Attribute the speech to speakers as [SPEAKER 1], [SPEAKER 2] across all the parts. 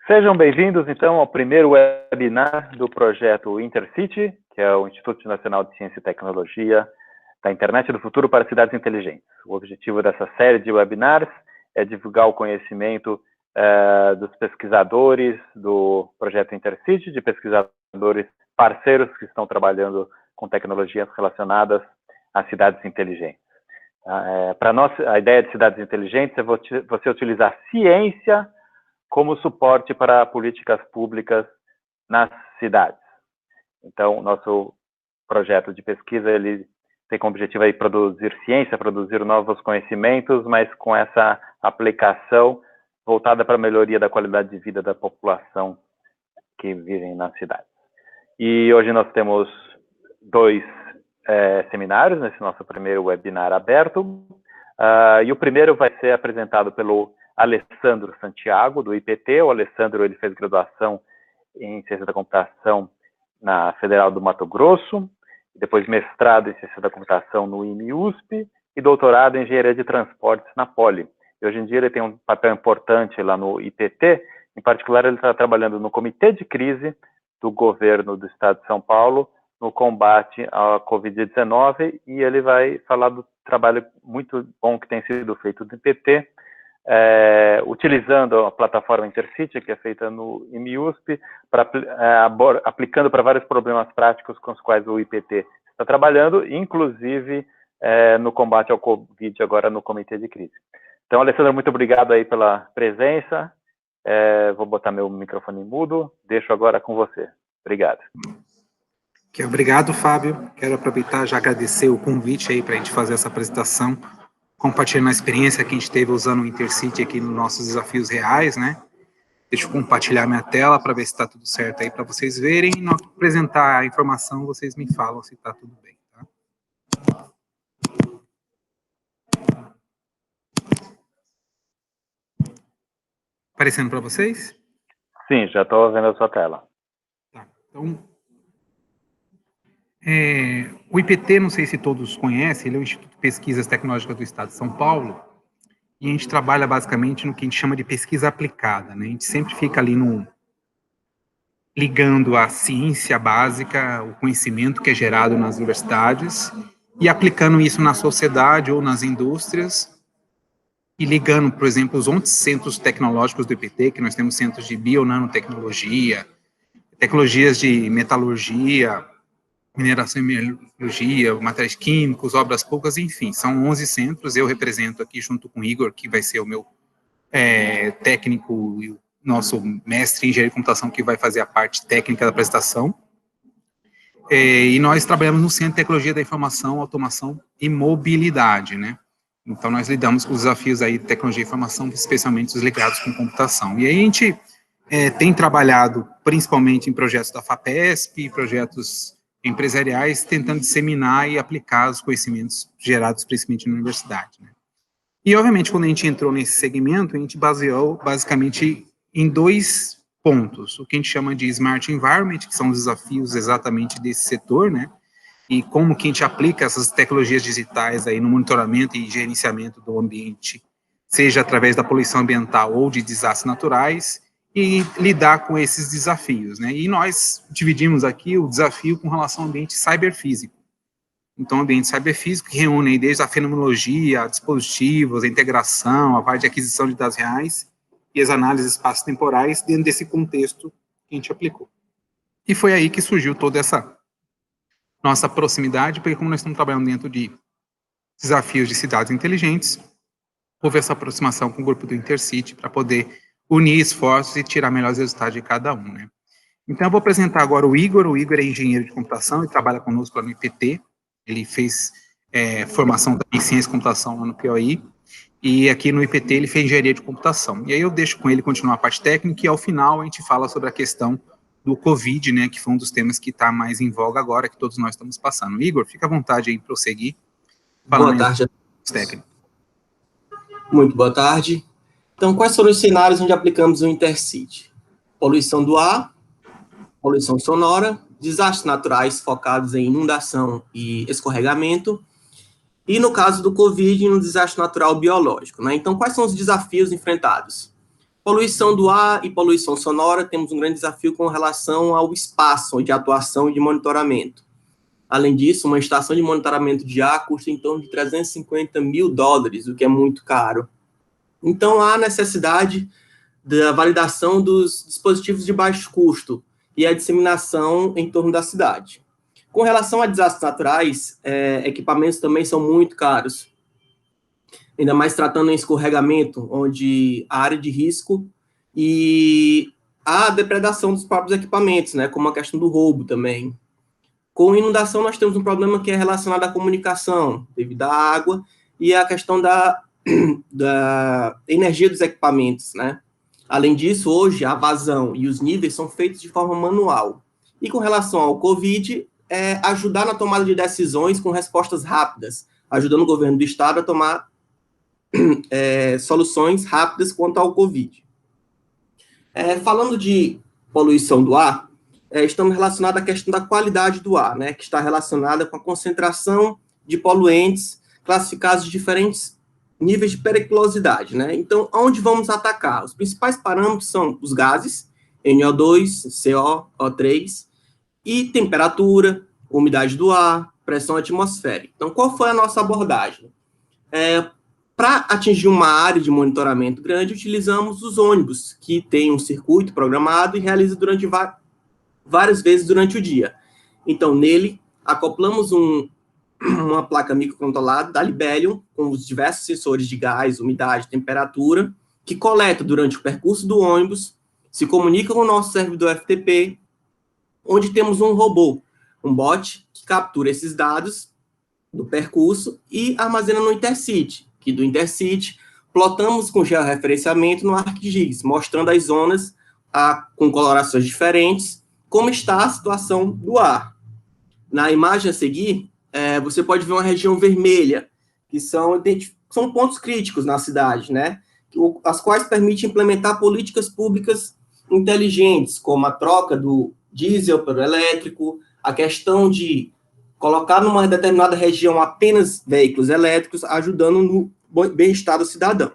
[SPEAKER 1] Sejam bem-vindos, então, ao primeiro webinar do projeto Intercity, que é o Instituto Nacional de Ciência e Tecnologia da Internet do Futuro para Cidades Inteligentes. O objetivo dessa série de webinars é divulgar o conhecimento dos pesquisadores do projeto Intercity, de pesquisadores parceiros que estão trabalhando com tecnologias relacionadas às cidades inteligentes. Para nós, a ideia de cidades inteligentes é você utilizar ciência como suporte para políticas públicas nas cidades. Então, o nosso projeto de pesquisa, ele tem como objetivo aí produzir ciência, produzir novos conhecimentos, mas com essa aplicação voltada para a melhoria da qualidade de vida da população que vivem nas cidades. E hoje nós temos dois seminários nesse nosso primeiro webinar aberto. E o primeiro vai ser apresentado pelo Alessandro Santiago, do IPT. O Alessandro, ele fez graduação em Ciência da Computação na Federal do Mato Grosso, depois mestrado em Ciência da Computação no IME-USP e doutorado em Engenharia de Transportes na Poli. E hoje em dia ele tem um papel importante lá no IPT, em particular ele está trabalhando no Comitê de Crise do Governo do Estado de São Paulo no combate à Covid-19, e ele vai falar do trabalho muito bom que tem sido feito do IPT, utilizando a plataforma Intercity, que é feita no IME-USP, aplicando para vários problemas práticos com os quais o IPT está trabalhando, inclusive no combate ao Covid, agora no Comitê de Crise. Então, Alessandro, muito obrigado aí pela presença. Vou botar meu microfone mudo. Deixo agora com você. Obrigado.
[SPEAKER 2] Obrigado, Fábio. Quero aproveitar e já agradecer o convite aí para a gente fazer essa apresentação, compartilhando a experiência que a gente teve usando o Intercity aqui nos nossos desafios reais, né? Deixa eu compartilhar minha tela para ver se está tudo certo aí para vocês verem. E na hora que apresentar a informação, vocês me falam se está tudo bem, tá? Aparecendo para vocês?
[SPEAKER 1] Sim, já estou vendo a sua tela.
[SPEAKER 2] Tá, então, o IPT, não sei se todos conhecem, ele é o Instituto de Pesquisas Tecnológicas do Estado de São Paulo, e a gente trabalha basicamente no que a gente chama de pesquisa aplicada, né? A gente sempre fica ali ligando a ciência básica, o conhecimento que é gerado nas universidades, e aplicando isso na sociedade ou nas indústrias, e ligando, por exemplo, os 11 centros tecnológicos do IPT, que nós temos centros de bio-nanotecnologia, tecnologias de metalurgia, mineração e metalurgia, materiais químicos, obras públicas, enfim, são 11 centros. Eu represento aqui junto com o Igor, que vai ser o meu técnico e o nosso mestre em engenharia de computação, que vai fazer a parte técnica da apresentação. E nós trabalhamos no Centro de Tecnologia da Informação, Automação e Mobilidade, né? Então, nós lidamos com os desafios aí de tecnologia e informação, especialmente os ligados com computação. E aí a gente tem trabalhado principalmente em projetos da FAPESP, projetos empresariais, tentando disseminar e aplicar os conhecimentos gerados principalmente na universidade, né? E, obviamente, quando a gente entrou nesse segmento, a gente baseou basicamente em dois pontos: o que a gente chama de Smart Environment, que são os desafios exatamente desse setor, né? E como que a gente aplica essas tecnologias digitais aí no monitoramento e gerenciamento do ambiente, seja através da poluição ambiental ou de desastres naturais, e lidar com esses desafios, né? E nós dividimos aqui o desafio com relação ao ambiente cyberfísico. Então, o ambiente cyberfísico que reúne desde a fenomenologia, dispositivos, a integração, a parte de aquisição de dados reais e as análises espaço-temporais dentro desse contexto que a gente aplicou. E foi aí que surgiu toda essa nossa proximidade, porque como nós estamos trabalhando dentro de desafios de cidades inteligentes, houve essa aproximação com o grupo do Intercity para poder unir esforços e tirar melhores resultados de cada um, né? Então, eu vou apresentar agora o Igor. O Igor é engenheiro de computação e trabalha conosco lá no IPT. Ele fez formação em ciência e computação lá no POI, e aqui no IPT ele fez engenharia de computação. E aí eu deixo com ele continuar a parte técnica, e ao final a gente fala sobre a questão do Covid, né, que foi um dos temas que está mais em voga agora, que todos nós estamos passando. Igor, fica à vontade aí em prosseguir.
[SPEAKER 3] Boa tarde.
[SPEAKER 2] Técnico.
[SPEAKER 3] Muito boa tarde. Então, quais foram os cenários onde aplicamos o Intercity? Poluição do ar, poluição sonora, desastres naturais focados em inundação e escorregamento, e no caso do Covid, no desastre natural biológico, né? Então, quais são os desafios enfrentados? Poluição do ar e poluição sonora, temos um grande desafio com relação ao espaço de atuação e de monitoramento. Além disso, uma estação de monitoramento de ar custa em torno de $350 mil, o que é muito caro. Então, há necessidade da validação dos dispositivos de baixo custo e a disseminação em torno da cidade. Com relação a desastres naturais, equipamentos também são muito caros, ainda mais tratando em escorregamento, onde a área de risco e a depredação dos próprios equipamentos, né, como a questão do roubo também. Com inundação, nós temos um problema que é relacionado à comunicação, devido à água, e a questão da energia dos equipamentos, né? Além disso, hoje, a vazão e os níveis são feitos de forma manual. E com relação ao Covid, ajudar na tomada de decisões com respostas rápidas, ajudando o governo do estado a tomar soluções rápidas quanto ao Covid. Falando de poluição do ar, estamos relacionados à questão da qualidade do ar, né, que está relacionada com a concentração de poluentes classificados de diferentes níveis de periculosidade, né? Então, onde vamos atacar? Os principais parâmetros são os gases, NO2, CO, O3, e temperatura, umidade do ar, pressão atmosférica. Então, qual foi a nossa abordagem? Para atingir uma área de monitoramento grande, utilizamos os ônibus, que tem um circuito programado e realiza durante várias vezes durante o dia. Então, nele, acoplamos uma placa microcontrolada da Libelium, com os diversos sensores de gás, umidade, temperatura, que coleta durante o percurso do ônibus, se comunica com o nosso servidor FTP, onde temos um robô, um bot, que captura esses dados do percurso e armazena no Intercity, que do Intercity plotamos com georreferenciamento no ArcGIS, mostrando as zonas com colorações diferentes, como está a situação do ar. Na imagem a seguir, você pode ver uma região vermelha, que são pontos críticos na cidade, né? As quais permitem implementar políticas públicas inteligentes, como a troca do diesel pelo elétrico, a questão de colocar numa determinada região apenas veículos elétricos, ajudando no bem-estar do cidadão.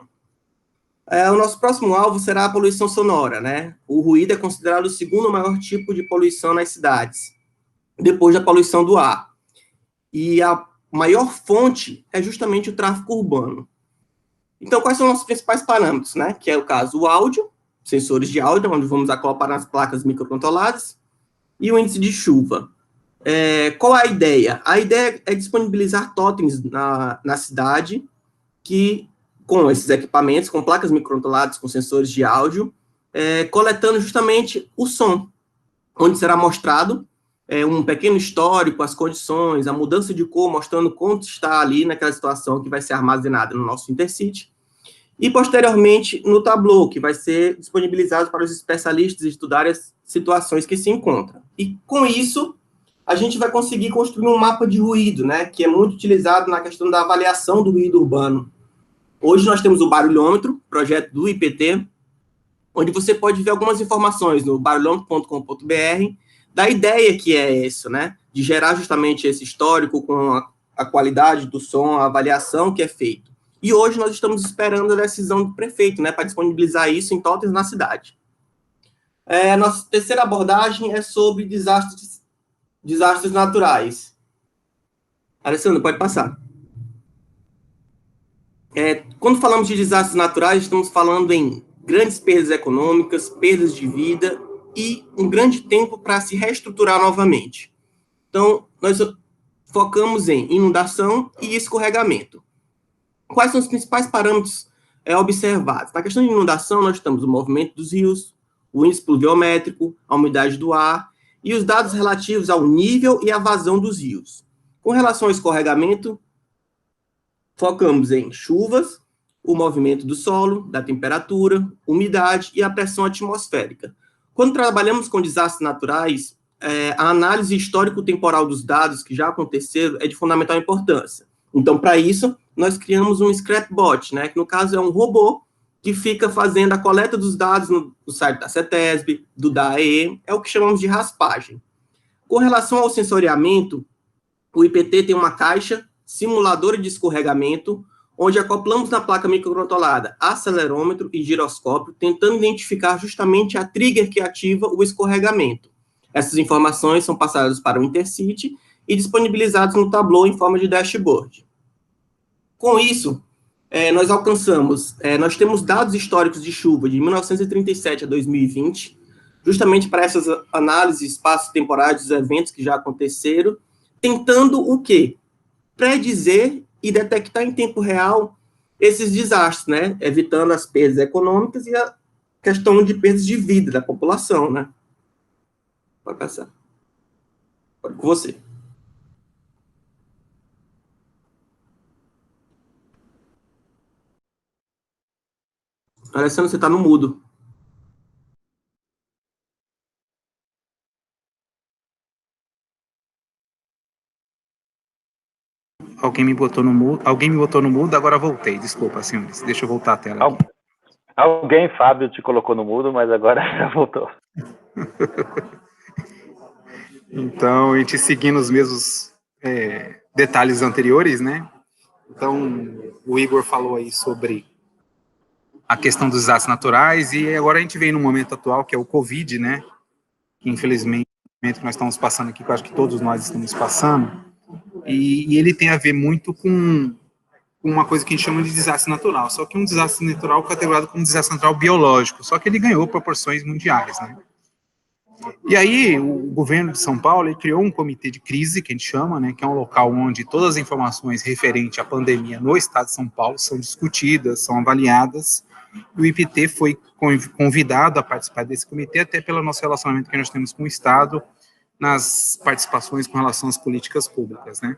[SPEAKER 3] O nosso próximo alvo será a poluição sonora, né? O ruído é considerado o segundo maior tipo de poluição nas cidades, depois da poluição do ar. E a maior fonte é justamente o tráfego urbano. Então, quais são os principais parâmetros, né? Que é o caso, o áudio, sensores de áudio, onde vamos acoplar nas placas microcontroladas, e o índice de chuva. Qual é a ideia? A ideia é disponibilizar totens na cidade, que, com esses equipamentos, com placas microcontroladas, com sensores de áudio, coletando justamente o som, onde será mostrado um pequeno histórico, as condições, a mudança de cor, mostrando quanto está ali naquela situação que vai ser armazenada no nosso Intercity, e, posteriormente, no Tableau, que vai ser disponibilizado para os especialistas estudarem as situações que se encontram. E, com isso, a gente vai conseguir construir um mapa de ruído, né, que é muito utilizado na questão da avaliação do ruído urbano. Hoje nós temos o barulhômetro, projeto do IPT, onde você pode ver algumas informações no barulhômetro.com.br, da ideia que é isso, né, de gerar justamente esse histórico com a qualidade do som, a avaliação que é feito. E hoje nós estamos esperando a decisão do prefeito, né, para disponibilizar isso em totens na cidade. Nossa terceira abordagem é sobre desastres naturais. Alessandro, pode passar. Quando falamos de desastres naturais, estamos falando em grandes perdas econômicas, perdas de vida e um grande tempo para se reestruturar novamente. Então, nós focamos em inundação e escorregamento. Quais são os principais parâmetros observados? Na questão de inundação, nós temos o movimento dos rios, o índice pluviométrico, a umidade do ar e os dados relativos ao nível e à vazão dos rios. Com relação ao escorregamento, focamos em chuvas, o movimento do solo, da temperatura, umidade e a pressão atmosférica. Quando trabalhamos com desastres naturais, a análise histórico-temporal dos dados que já aconteceram é de fundamental importância. Então, para isso, nós criamos um Scrapbot, né, que no caso é um robô que fica fazendo a coleta dos dados no site da CETESB, do DAE, é o que chamamos de raspagem. Com relação ao sensoriamento, o IPT tem uma caixa simuladora de escorregamento, onde acoplamos na placa microcontrolada acelerômetro e giroscópio, tentando identificar justamente a trigger que ativa o escorregamento. Essas informações são passadas para o Intercity e disponibilizadas no Tableau em forma de dashboard. Com isso, nós temos dados históricos de chuva de 1937 a 2020, justamente para essas análises espaço-temporais dos eventos que já aconteceram, tentando o quê? Predizer e detectar em tempo real esses desastres, né? Evitando as perdas econômicas e a questão de perdas de vida da população, né? Pode passar. Pode com você. Alessandro, você está no mudo.
[SPEAKER 2] Alguém me botou no mudo, agora voltei. Desculpa, senhores. Deixa eu voltar a tela aqui.
[SPEAKER 1] Alguém, Fábio, te colocou no mudo, mas agora já voltou.
[SPEAKER 2] Então, a gente seguindo os mesmos detalhes anteriores, né? Então, o Igor falou aí sobre a questão dos desastres naturais, e agora a gente vem no momento atual, que é o Covid, né? Que infelizmente, o momento que nós estamos passando aqui, que eu acho que todos nós estamos passando, e ele tem a ver muito com uma coisa que a gente chama de desastre natural, só que um desastre natural categorizado como desastre natural biológico, só que ele ganhou proporções mundiais, né? E aí, o governo de São Paulo criou um comitê de crise, que a gente chama, né, que é um local onde todas as informações referentes à pandemia no estado de São Paulo são discutidas, são avaliadas, e o IPT foi convidado a participar desse comitê, até pelo nosso relacionamento que nós temos com o Estado, nas participações com relação às políticas públicas, né.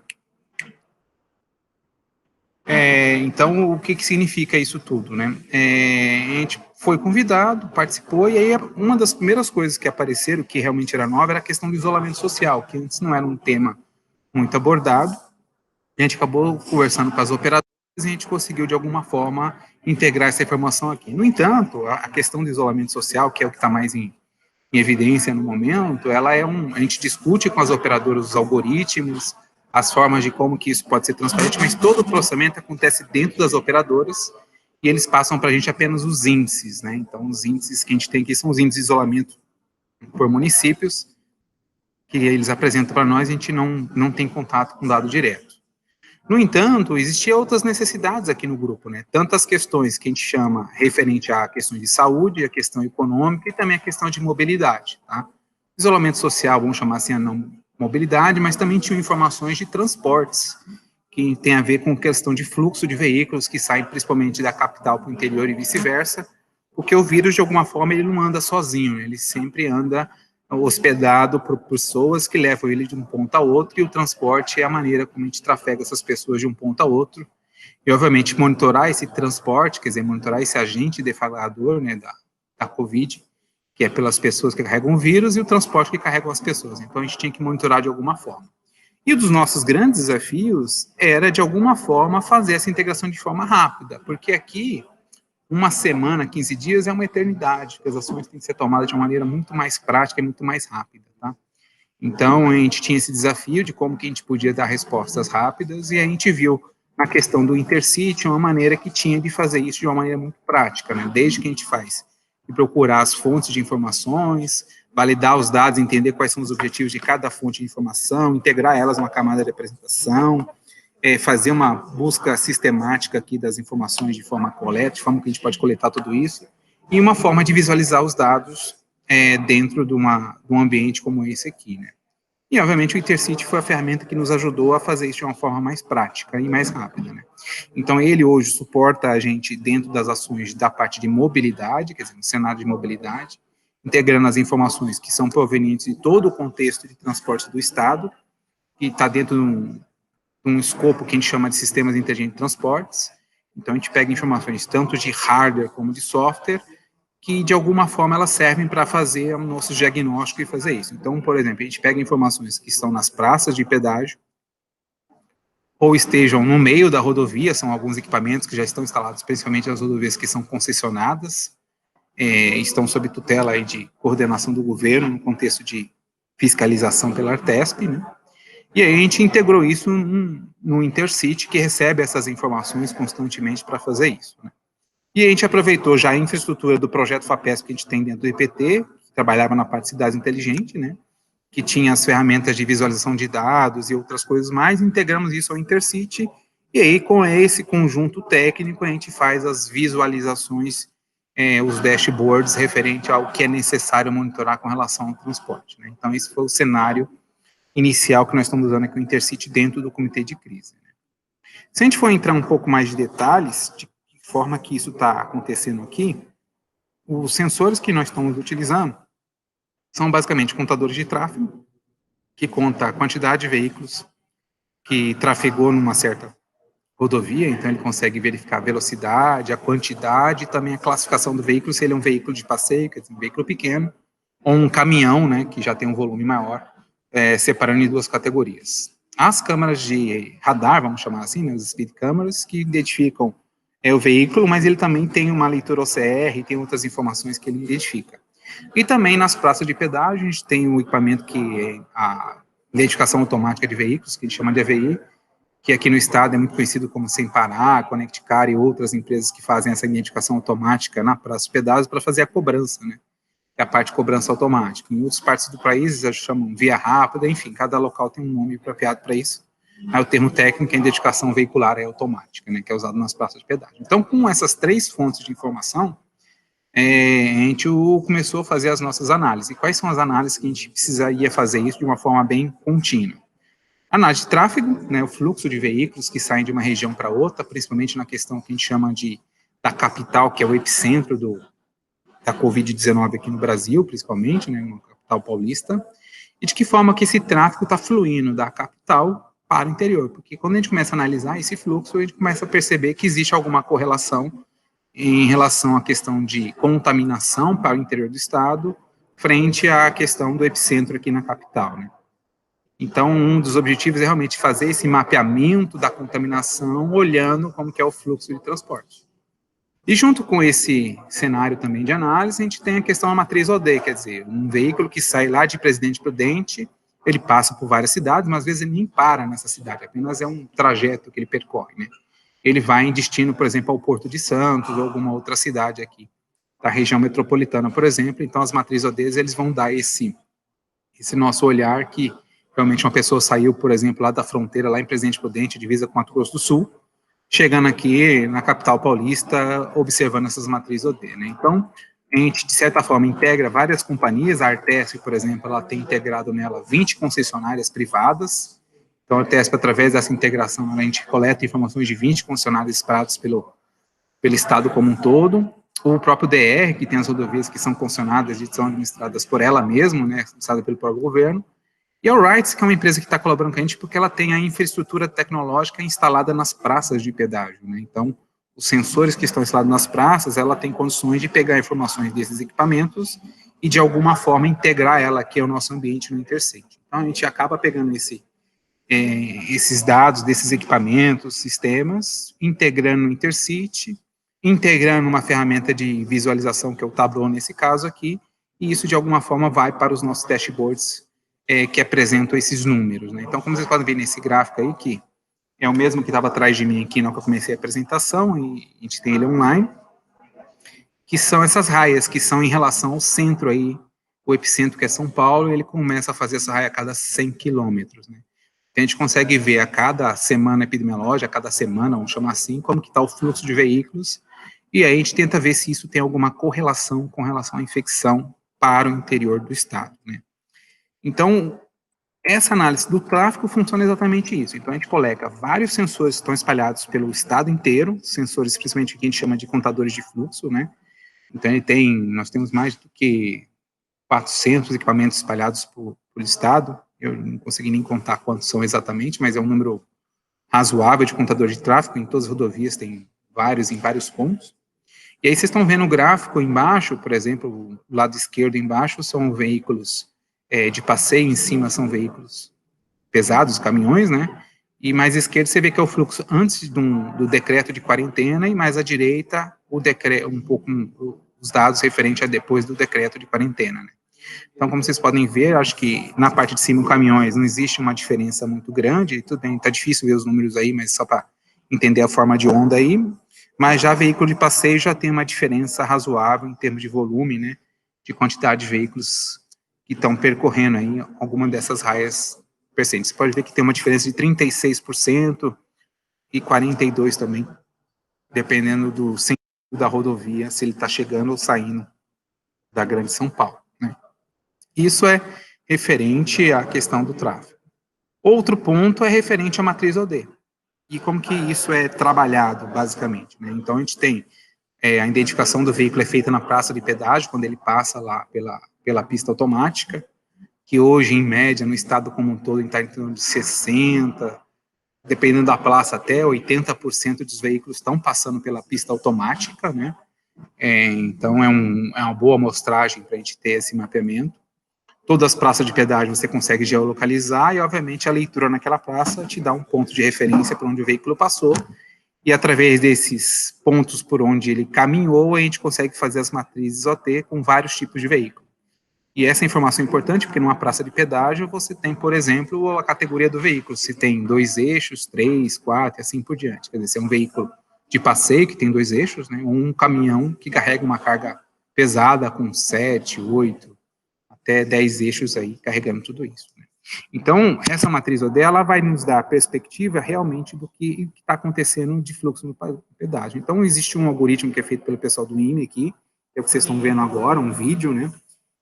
[SPEAKER 2] Então, o que significa isso tudo, né? A gente foi convidado, participou, e aí uma das primeiras coisas que apareceram, que realmente era nova, era a questão do isolamento social, que antes não era um tema muito abordado. A gente acabou conversando com as operadoras e a gente conseguiu, de alguma forma, integrar essa informação aqui. No entanto, a questão do isolamento social, que é o que está mais em evidência no momento, a gente discute com as operadoras os algoritmos, as formas de como que isso pode ser transparente, mas todo o processamento acontece dentro das operadoras e eles passam para a gente apenas os índices, né? Então, os índices que a gente tem aqui são os índices de isolamento por municípios, que eles apresentam para nós, e a gente não tem contato com dado direto. No entanto, existiam outras necessidades aqui no grupo, né? Tantas questões que a gente chama referente à questão de saúde, a questão econômica e também a questão de mobilidade, tá? Isolamento social, vamos chamar assim, a não mobilidade, mas também tinham informações de transportes, que tem a ver com questão de fluxo de veículos que saem principalmente da capital para o interior e vice-versa, porque o vírus, de alguma forma, ele não anda sozinho, né? Ele sempre anda hospedado por pessoas que levam ele de um ponto a outro, e o transporte é a maneira como a gente trafega essas pessoas de um ponto a outro, e obviamente monitorar esse transporte, quer dizer, monitorar esse agente deflagrador, né, da Covid, que é pelas pessoas que carregam o vírus, e o transporte que carregam as pessoas. Então a gente tinha que monitorar de alguma forma. E um dos nossos grandes desafios era, de alguma forma, fazer essa integração de forma rápida, porque aqui uma semana, 15 dias é uma eternidade, porque as ações têm que ser tomadas de uma maneira muito mais prática e muito mais rápida, tá? Então, a gente tinha esse desafio de como que a gente podia dar respostas rápidas, e a gente viu na questão do Intercity uma maneira que tinha de fazer isso de uma maneira muito prática, né? Desde que a gente faz e procurar as fontes de informações, validar os dados, entender quais são os objetivos de cada fonte de informação, integrar elas numa camada de apresentação, fazer uma busca sistemática aqui das informações de forma correta, de forma que a gente pode coletar tudo isso, e uma forma de visualizar os dados dentro de um ambiente como esse aqui, né? E, obviamente, o Intercity foi a ferramenta que nos ajudou a fazer isso de uma forma mais prática e mais rápida, né? Então, ele hoje suporta a gente dentro das ações da parte de mobilidade, quer dizer, no cenário de mobilidade, integrando as informações que são provenientes de todo o contexto de transporte do Estado, que está dentro de um escopo que a gente chama de sistemas inteligentes de transportes. Então, a gente pega informações tanto de hardware como de software, que, de alguma forma, elas servem para fazer o nosso diagnóstico e fazer isso. Então, por exemplo, a gente pega informações que estão nas praças de pedágio, ou estejam no meio da rodovia, são alguns equipamentos que já estão instalados, principalmente nas rodovias que são concessionadas, estão sob tutela aí de coordenação do governo, no contexto de fiscalização pela Artesp, né? E aí a gente integrou isso no Intercity, que recebe essas informações constantemente para fazer isso, né? E a gente aproveitou já a infraestrutura do projeto FAPESP que a gente tem dentro do IPT, que trabalhava na parte de cidades inteligentes, né? Que tinha as ferramentas de visualização de dados e outras coisas mais, integramos isso ao Intercity, e aí com esse conjunto técnico a gente faz as visualizações, os dashboards referente ao que é necessário monitorar com relação ao transporte, né? Então esse foi o cenário inicial que nós estamos usando aqui o Intercity dentro do comitê de crise, né? Se a gente for entrar um pouco mais de detalhes, de que forma que isso está acontecendo aqui, os sensores que nós estamos utilizando são basicamente contadores de tráfego, que conta a quantidade de veículos que trafegou numa certa rodovia, então ele consegue verificar a velocidade, a quantidade e também a classificação do veículo, se ele é um veículo de passeio, quer dizer, um veículo pequeno, ou um caminhão, né, que já tem um volume maior, separando em duas categorias. As câmeras de radar, vamos chamar assim, né, os speed cameras, que identificam o veículo, mas ele também tem uma leitura OCR e tem outras informações que ele identifica. E também nas praças de pedágio, a gente tem um equipamento que é a identificação automática de veículos, que a gente chama de AVI, que aqui no estado é muito conhecido como Sem Parar, Connect Car e outras empresas que fazem essa identificação automática na praça de pedágio para fazer a cobrança, né? Que é a parte de cobrança automática. Em outras partes do país, eles chamam via rápida, enfim, cada local tem um nome apropriado para isso. Aí o termo técnico é a identificação veicular automática, né, que é usado nas praças de pedágio. Então, com essas três fontes de informação, a gente começou a fazer as nossas análises. E quais são as análises que a gente precisaria fazer isso de uma forma bem contínua? Análise de tráfego, né, o fluxo de veículos que saem de uma região para outra, principalmente na questão que a gente chama da capital, que é o epicentro da Covid-19 aqui no Brasil, principalmente, né, na capital paulista, e de que forma que esse tráfego está fluindo da capital para o interior, porque quando a gente começa a analisar esse fluxo, a gente começa a perceber que existe alguma correlação em relação à questão de contaminação para o interior do estado, frente à questão do epicentro aqui na capital, né. Então, um dos objetivos é realmente fazer esse mapeamento da contaminação, olhando como que é o fluxo de transporte. E junto com esse cenário também de análise, a gente tem a questão da matriz OD, quer dizer, um veículo que sai lá de Presidente Prudente, ele passa por várias cidades, mas às vezes ele nem para nessa cidade, apenas é um trajeto que ele percorre, né? Ele vai em destino, por exemplo, ao Porto de Santos ou alguma outra cidade aqui da região metropolitana, por exemplo. Então, as matrizes ODs, eles vão dar esse nosso olhar que realmente uma pessoa saiu, por exemplo, lá da fronteira, lá em Presidente Prudente, divisa com Mato Grosso do Sul, chegando aqui na capital paulista, observando essas matrizes OD, né? Então, a gente, de certa forma, integra várias companhias. A Artesp, por exemplo, ela tem integrado nela 20 concessionárias privadas. Então, a Artesp, através dessa integração, a gente coleta informações de 20 concessionárias espalhadas pelo estado como um todo. O próprio DR, que tem as rodovias que são concessionadas e são administradas por ela mesma, né, administrada pelo próprio governo. E a Rights, que é uma empresa que está colaborando com a gente porque ela tem a infraestrutura tecnológica instalada nas praças de pedágio, né? Então, os sensores que estão instalados nas praças, ela tem condições de pegar informações desses equipamentos e, de alguma forma, integrar ela aqui ao nosso ambiente no Intercity. Então, a gente acaba pegando esses dados desses equipamentos, sistemas, integrando no Intercity, integrando uma ferramenta de visualização, que é o Tableau nesse caso aqui, e isso, de alguma forma, vai para os nossos dashboards que apresentam esses números, né? Então, como vocês podem ver nesse gráfico aí, que é o mesmo que estava atrás de mim aqui na hora que eu comecei a apresentação, e a gente tem ele online, que são essas raias, que são em relação ao centro aí, o epicentro que é São Paulo, ele começa a fazer essa raia a cada 100 quilômetros, né? Então, a gente consegue ver a cada semana epidemiológica, a cada semana, vamos chamar assim, como que está o fluxo de veículos, e aí a gente tenta ver se isso tem alguma correlação com relação à infecção para o interior do estado, né? Então, essa análise do tráfego funciona exatamente isso. Então, a gente coleta vários sensores que estão espalhados pelo estado inteiro, sensores principalmente que a gente chama de contadores de fluxo, né? Então, nós temos mais do que 400 equipamentos espalhados por estado. Eu não consegui nem contar quantos são exatamente, mas é um número razoável de contadores de tráfego. Em todas as rodovias tem vários, em vários pontos. E aí vocês estão vendo o gráfico embaixo, por exemplo, o lado esquerdo embaixo são veículos de passeio, em cima são veículos pesados, caminhões, né? E mais à esquerda você vê que é o fluxo antes do decreto de quarentena, e mais à direita os dados referentes a depois do decreto de quarentena, né? Então, como vocês podem ver, acho que na parte de cima, caminhões, não existe uma diferença muito grande, tudo bem, tá difícil ver os números aí, mas só para entender a forma de onda aí, mas já veículo de passeio já tem uma diferença razoável em termos de volume, né, de quantidade de veículos que estão percorrendo aí alguma dessas raias percentes. Você pode ver que tem uma diferença de 36% e 42% também, dependendo do sentido da rodovia, se ele está chegando ou saindo da Grande São Paulo, né. Isso é referente à questão do tráfego. Outro ponto é referente à matriz OD. E como que isso é trabalhado, basicamente, né? Então, a gente tem a identificação do veículo é feita na praça de pedágio, quando ele passa lá pela pista automática, que hoje, em média, no estado como um todo, está em torno de 60%, dependendo da praça, até 80% dos veículos estão passando pela pista automática, né? Então, é uma boa amostragem para a gente ter esse mapeamento. Todas as praças de pedágio você consegue geolocalizar e, obviamente, a leitura naquela praça te dá um ponto de referência para onde o veículo passou e, através desses pontos por onde ele caminhou, a gente consegue fazer as matrizes OT com vários tipos de veículo. E essa informação é importante porque numa praça de pedágio você tem, por exemplo, a categoria do veículo, se tem 2 eixos, 3, 4 e assim por diante. Quer dizer, se é um veículo de passeio que tem 2 eixos, né, ou um caminhão que carrega uma carga pesada com 7, 8, até 10 eixos aí carregando tudo isso, né? Então, essa matriz OD, ela vai nos dar a perspectiva realmente do que está acontecendo de fluxo no pedágio. Então, existe um algoritmo que é feito pelo pessoal do IME aqui, que é o que vocês estão vendo agora, um vídeo, né,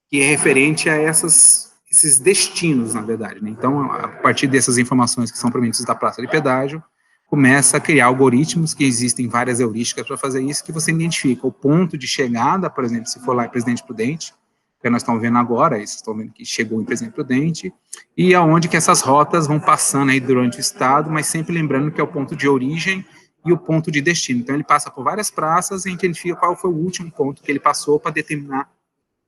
[SPEAKER 2] que é referente a esses destinos, na verdade, né? Então, a partir dessas informações que são provenientes da praça de pedágio, começa a criar algoritmos, que existem várias heurísticas para fazer isso, que você identifica o ponto de chegada, por exemplo, se for lá em Presidente Prudente, que nós estamos vendo agora, vocês estão vendo que chegou em Presidente Prudente, e aonde que essas rotas vão passando aí durante o estado, mas sempre lembrando que é o ponto de origem e o ponto de destino. Então, ele passa por várias praças e a gente identifica qual foi o último ponto que ele passou para determinar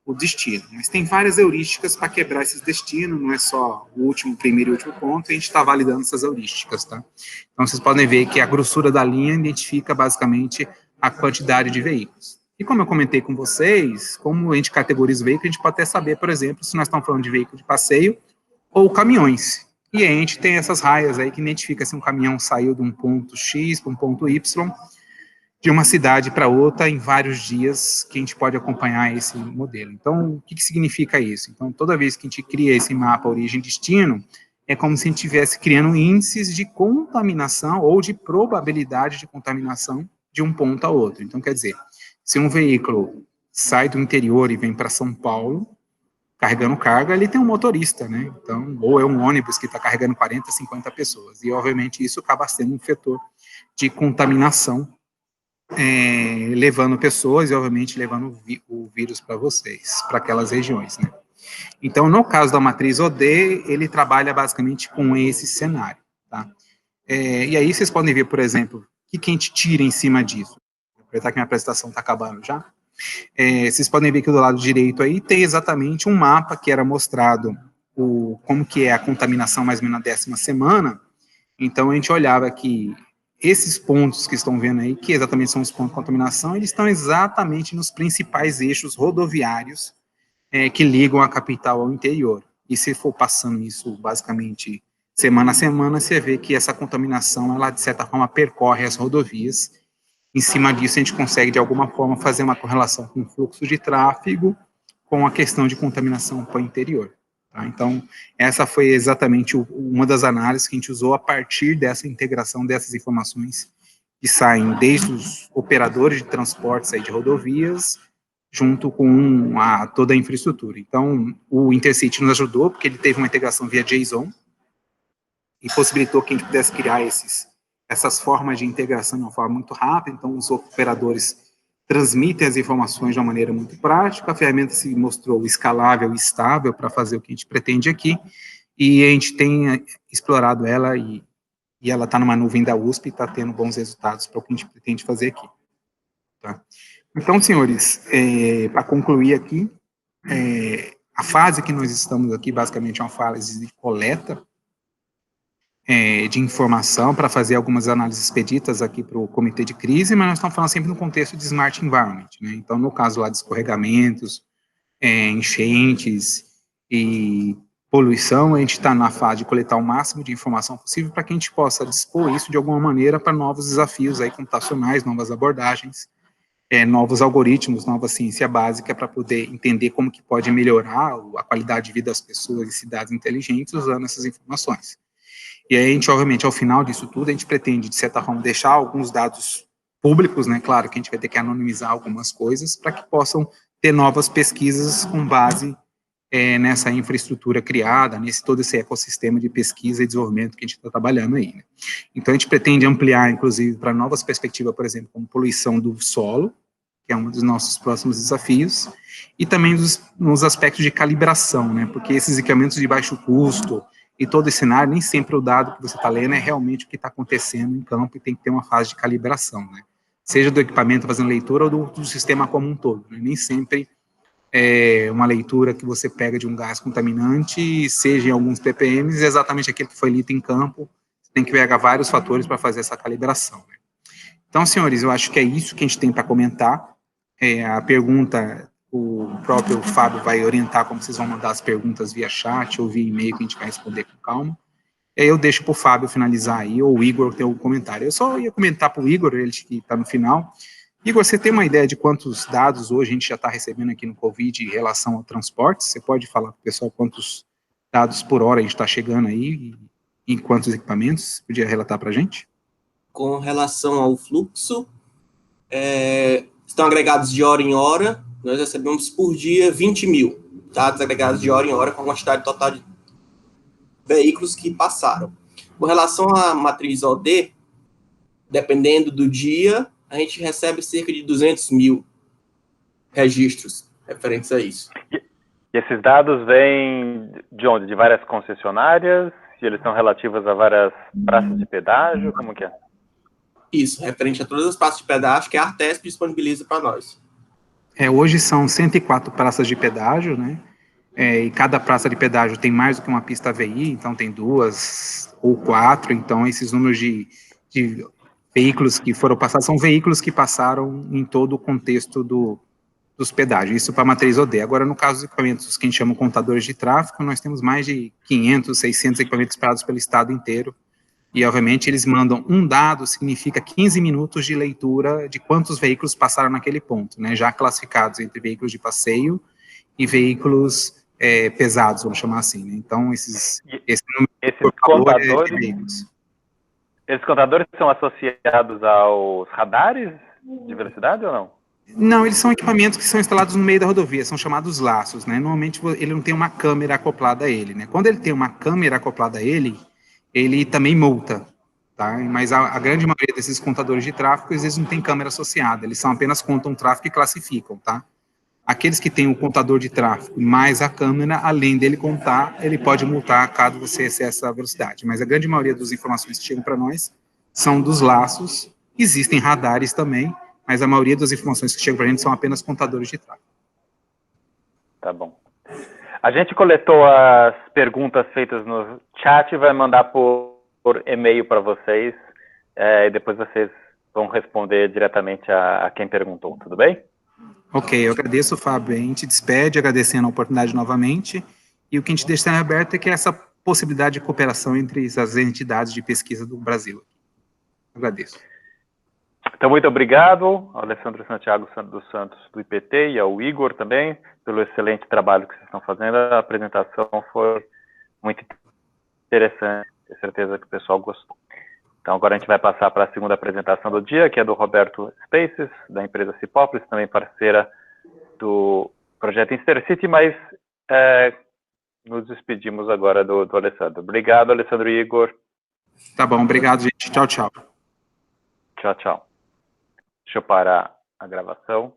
[SPEAKER 2] o destino. Mas tem várias heurísticas para quebrar esses destinos, não é só o último, primeiro e último ponto, e a gente está validando essas heurísticas, tá? Então, vocês podem ver que a grossura da linha identifica basicamente a quantidade de veículos. E como eu comentei com vocês, como a gente categoriza o veículo, a gente pode até saber, por exemplo, se nós estamos falando de veículo de passeio ou caminhões. E a gente tem essas raias aí que identifica se um caminhão saiu de um ponto X para um ponto Y, de uma cidade para outra em vários dias, que a gente pode acompanhar esse modelo. Então, o que significa isso? Então, toda vez que a gente cria esse mapa origem-destino, é como se a gente estivesse criando índices de contaminação ou de probabilidade de contaminação de um ponto a outro. Então, quer dizer, se um veículo sai do interior e vem para São Paulo, carregando carga, ele tem um motorista, né? Então, ou é um ônibus que está carregando 40, 50 pessoas. E, obviamente, isso acaba sendo um fator de contaminação, levando pessoas e, obviamente, levando o vírus para vocês, para aquelas regiões, né? Então, no caso da matriz OD, ele trabalha basicamente com esse cenário, tá? E aí vocês podem ver, por exemplo, o que a gente tira em cima disso. Vou aproveitar que minha apresentação está acabando já. Vocês podem ver que do lado direito aí tem exatamente um mapa que era mostrado como que é a contaminação mais ou menos na 10ª semana. Então, a gente olhava que esses pontos que estão vendo aí, que exatamente são os pontos de contaminação, eles estão exatamente nos principais eixos rodoviários que ligam a capital ao interior. E se for passando isso, basicamente, semana a semana, você vê que essa contaminação, ela, de certa forma, percorre as rodovias. Em cima disso, a gente consegue, de alguma forma, fazer uma correlação com o fluxo de tráfego com a questão de contaminação para o interior. Tá? Então, essa foi exatamente uma das análises que a gente usou a partir dessa integração dessas informações que saem desde os operadores de transportes aí de rodovias, junto com toda a infraestrutura. Então, o Intercity nos ajudou, porque ele teve uma integração via JSON, e possibilitou que a gente pudesse criar essas formas de integração de uma forma muito rápida. Então, os operadores transmitem as informações de uma maneira muito prática, a ferramenta se mostrou escalável e estável para fazer o que a gente pretende aqui, e a gente tem explorado ela, e ela está numa nuvem da USP e está tendo bons resultados para o que a gente pretende fazer aqui. Tá? Então, senhores, para concluir aqui, a fase que nós estamos aqui, basicamente, é uma fase de coleta de informação para fazer algumas análises expeditas aqui para o comitê de crise, mas nós estamos falando sempre no contexto de Smart Environment, né? Então, no caso lá de escorregamentos, enchentes e poluição, a gente está na fase de coletar o máximo de informação possível para que a gente possa dispor isso de alguma maneira para novos desafios aí computacionais, novas abordagens, novos algoritmos, nova ciência básica para poder entender como que pode melhorar a qualidade de vida das pessoas e cidades inteligentes usando essas informações. E aí a gente, obviamente, ao final disso tudo, a gente pretende, de certa forma, deixar alguns dados públicos, né, claro que a gente vai ter que anonimizar algumas coisas para que possam ter novas pesquisas com base nessa infraestrutura criada, nesse todo esse ecossistema de pesquisa e desenvolvimento que a gente está trabalhando aí, né. Então, a gente pretende ampliar, inclusive, para novas perspectivas, por exemplo, como poluição do solo, que é um dos nossos próximos desafios, e também nos aspectos de calibração, né, porque esses equipamentos de baixo custo e todo esse cenário, nem sempre o dado que você está lendo é realmente o que está acontecendo em campo e tem que ter uma fase de calibração, né, seja do equipamento fazendo leitura ou do sistema como um todo, né, nem sempre uma leitura que você pega de um gás contaminante, seja em alguns ppm, é exatamente aquilo que foi lido em campo, você tem que pegar vários fatores para fazer essa calibração, né. Então, senhores, eu acho que é isso que a gente tem para comentar. A pergunta, o próprio Fábio vai orientar como vocês vão mandar as perguntas via chat ou via e-mail, que a gente vai responder com calma. E aí eu deixo para o Fábio finalizar aí, ou o Igor ter algum comentário. Eu só ia comentar para o Igor, ele que está no final. Igor, você tem uma ideia de quantos dados hoje a gente já está recebendo aqui no Covid em relação ao transporte? Você pode falar para o pessoal quantos dados por hora a gente está chegando aí e em quantos equipamentos? Podia relatar para a gente?
[SPEAKER 3] Com relação ao fluxo, estão agregados de hora em hora, nós recebemos por dia 20 mil dados agregados de hora em hora com a quantidade total de veículos que passaram. Com relação à matriz OD, dependendo do dia, a gente recebe cerca de 200 mil registros referentes a isso.
[SPEAKER 1] E esses dados vêm de onde? De várias concessionárias? E eles são relativos a várias praças de pedágio? Como que é?
[SPEAKER 3] Isso, referente a todas as praças de pedágio que a Artesp disponibiliza para nós.
[SPEAKER 2] Hoje são 104 praças de pedágio, né? E cada praça de pedágio tem mais do que uma pista AVI, então tem 2 ou 4, então esses números de veículos que foram passados são veículos que passaram em todo o contexto dos pedágios, isso para a matriz OD. Agora, no caso dos equipamentos que a gente chama contadores de tráfego, nós temos mais de 500, 600 equipamentos espalhados pelo estado inteiro, e obviamente eles mandam um dado, significa 15 minutos de leitura de quantos veículos passaram naquele ponto, né, já classificados entre veículos de passeio e veículos pesados, vamos chamar assim, né? Então, esses
[SPEAKER 1] contadores, esses contadores são associados aos radares de velocidade ou não?
[SPEAKER 2] Não, eles são equipamentos que são instalados no meio da rodovia, são chamados laços, né? Normalmente ele não tem uma câmera acoplada a ele, né? Quando ele tem uma câmera acoplada a ele também multa, tá? Mas a grande maioria desses contadores de tráfego, às vezes não tem câmera associada, eles são apenas contam tráfego e classificam, tá? Aqueles que têm o contador de tráfego mais a câmera, além dele contar, ele pode multar caso você excesse a velocidade. Mas a grande maioria das informações que chegam para nós são dos laços. Existem radares também, mas a maioria das informações que chegam para a gente são apenas contadores de tráfego.
[SPEAKER 1] Tá bom. A gente coletou as perguntas feitas no chat e vai mandar por e-mail para vocês, e depois vocês vão responder diretamente a quem perguntou, tudo bem?
[SPEAKER 2] Ok, eu agradeço, Fábio. A gente despede, agradecendo a oportunidade novamente, e o que a gente deixa aberto é que essa possibilidade de cooperação entre as entidades de pesquisa do Brasil. Agradeço.
[SPEAKER 1] Então, muito obrigado ao Alessandro Santiago dos Santos, do IPT, e ao Igor também, pelo excelente trabalho que vocês estão fazendo. A apresentação foi muito interessante, tenho certeza que o pessoal gostou. Então, agora a gente vai passar para a segunda apresentação do dia, que é do Roberto Spaces, da empresa Cipópolis, também parceira do projeto Intercity, mas nos despedimos agora do Alessandro. Obrigado, Alessandro e Igor.
[SPEAKER 2] Tá bom, obrigado, gente. Tchau, tchau.
[SPEAKER 1] Tchau, tchau. Deixa eu parar a gravação.